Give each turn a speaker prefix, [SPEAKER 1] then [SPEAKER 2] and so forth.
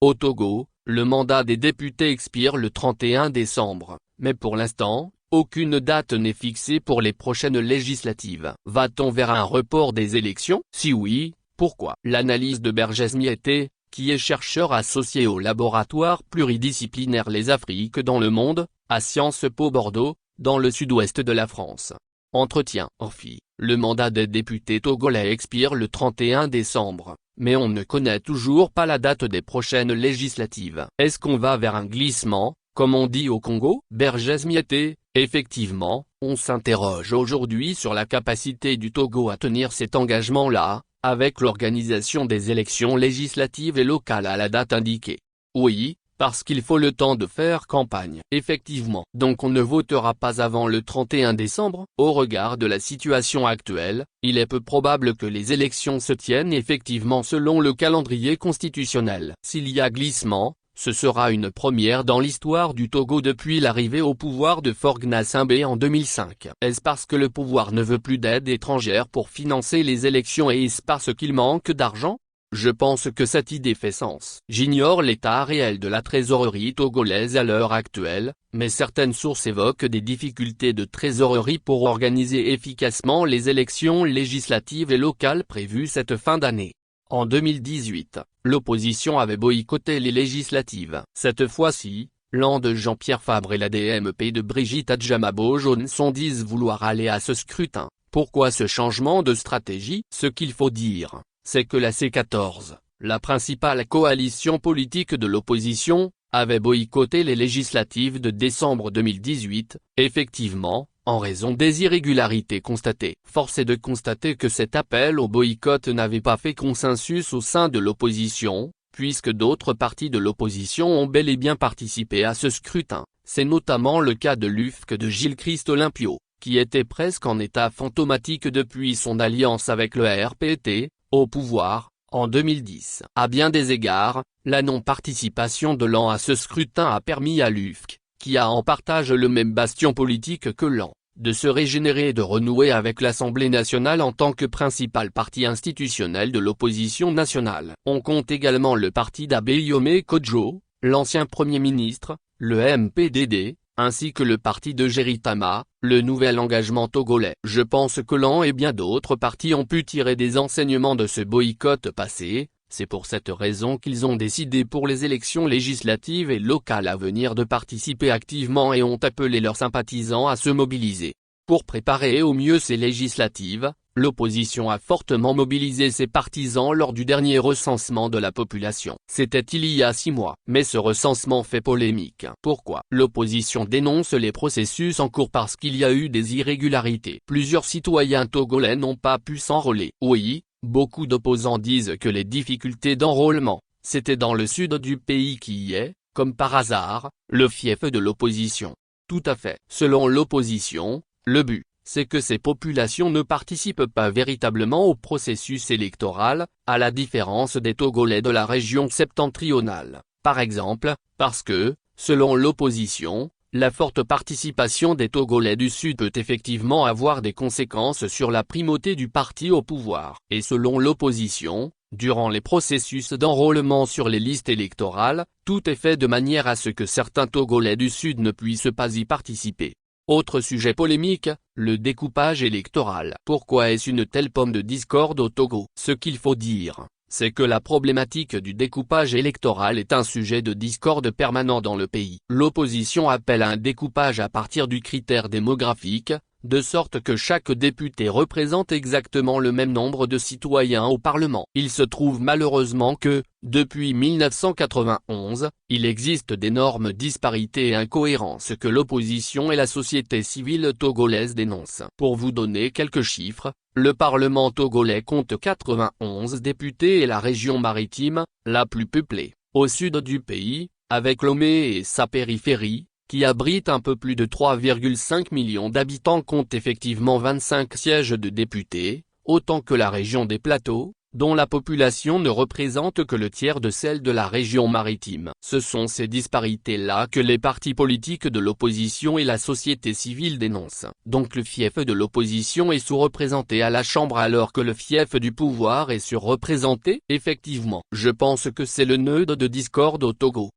[SPEAKER 1] Au Togo, le mandat des députés expire le 31 décembre, mais pour l'instant, aucune date n'est fixée pour les prochaines législatives. Va-t-on vers un report des élections? Si oui, pourquoi? L'analyse de Berges Miete, qui est chercheur associé au laboratoire pluridisciplinaire Les Afriques dans le monde, à Sciences Po Bordeaux, dans le sud-ouest de la France. Entretien. Orphi. Le mandat des députés togolais expire le 31 décembre, mais on ne connaît toujours pas la date des prochaines législatives. Est-ce qu'on va vers un glissement, comme on dit au Congo? Berges Miete. Effectivement, on s'interroge aujourd'hui sur la capacité du Togo à tenir cet engagement-là, avec l'organisation des élections législatives et locales à la date indiquée. Oui, parce qu'il faut le temps de faire campagne. Effectivement. Donc on ne votera pas avant le 31 décembre. Au regard de la situation actuelle, il est peu probable que les élections se tiennent effectivement selon le calendrier constitutionnel. S'il y a glissement, ce sera une première dans l'histoire du Togo depuis l'arrivée au pouvoir de Faure Gnassingbé en 2005. Est-ce parce que le pouvoir ne veut plus d'aide étrangère pour financer les élections et est-ce parce qu'il manque d'argent? Je pense que cette idée fait sens. J'ignore l'état réel de la trésorerie togolaise à l'heure actuelle, mais certaines sources évoquent des difficultés de trésorerie pour organiser efficacement les élections législatives et locales prévues cette fin d'année. En 2018, l'opposition avait boycotté les législatives. Cette fois-ci, l'an de Jean-Pierre Fabre et la DMP de Brigitte Adjamabo-Johnson disent vouloir aller à ce scrutin. Pourquoi ce changement de stratégie? Ce qu'il faut dire, c'est que la C14, la principale coalition politique de l'opposition, avait boycotté les législatives de décembre 2018, effectivement, en raison des irrégularités constatées. Force est de constater que cet appel au boycott n'avait pas fait consensus au sein de l'opposition, puisque d'autres partis de l'opposition ont bel et bien participé à ce scrutin. C'est notamment le cas de l'UFC de Gilles-Christ Olympio, qui était presque en état fantomatique depuis son alliance avec le RPT, au pouvoir, en 2010. À bien des égards, la non-participation de l'AN à ce scrutin a permis à l'UFC, qui a en partage le même bastion politique que l'AN, de se régénérer et de renouer avec l'Assemblée nationale en tant que principal parti institutionnel de l'opposition nationale. On compte également le parti d'Abeyome Kodjo, l'ancien Premier ministre, le MPDD, ainsi que le parti de Géritama, le nouvel engagement togolais. Je pense que l'AN et bien d'autres partis ont pu tirer des enseignements de ce boycott passé. C'est pour cette raison qu'ils ont décidé pour les élections législatives et locales à venir de participer activement et ont appelé leurs sympathisants à se mobiliser. Pour préparer au mieux ces législatives, l'opposition a fortement mobilisé ses partisans lors du dernier recensement de la population. C'était il y a 6 mois. Mais ce recensement fait polémique. Pourquoi? L'opposition dénonce les processus en cours parce qu'il y a eu des irrégularités. Plusieurs citoyens togolais n'ont pas pu s'enrôler. Oui. Beaucoup d'opposants disent que les difficultés d'enrôlement, c'était dans le sud du pays qui y est, comme par hasard, le fief de l'opposition. Tout à fait. Selon l'opposition, le but, c'est que ces populations ne participent pas véritablement au processus électoral, à la différence des Togolais de la région septentrionale. Par exemple, parce que, selon l'opposition, la forte participation des Togolais du Sud peut effectivement avoir des conséquences sur la primauté du parti au pouvoir. Et selon l'opposition, durant les processus d'enrôlement sur les listes électorales, tout est fait de manière à ce que certains Togolais du Sud ne puissent pas y participer. Autre sujet polémique, le découpage électoral. Pourquoi est-ce une telle pomme de discorde au Togo? Ce qu'il faut dire, c'est que la problématique du découpage électoral est un sujet de discorde permanent dans le pays. L'opposition appelle à un découpage à partir du critère démographique, de sorte que chaque député représente exactement le même nombre de citoyens au Parlement. Il se trouve malheureusement que, depuis 1991, il existe d'énormes disparités et incohérences que l'opposition et la société civile togolaise dénoncent. Pour vous donner quelques chiffres, le Parlement togolais compte 91 députés et la région maritime, la plus peuplée, au sud du pays, avec Lomé et sa périphérie, qui abrite un peu plus de 3,5 millions d'habitants compte effectivement 25 sièges de députés, autant que la région des Plateaux, dont la population ne représente que le tiers de celle de la région maritime. Ce sont ces disparités-là que les partis politiques de l'opposition et la société civile dénoncent. Donc le fief de l'opposition est sous-représenté à la Chambre alors que le fief du pouvoir est surreprésenté. Effectivement, je pense que c'est le nœud de discorde au Togo.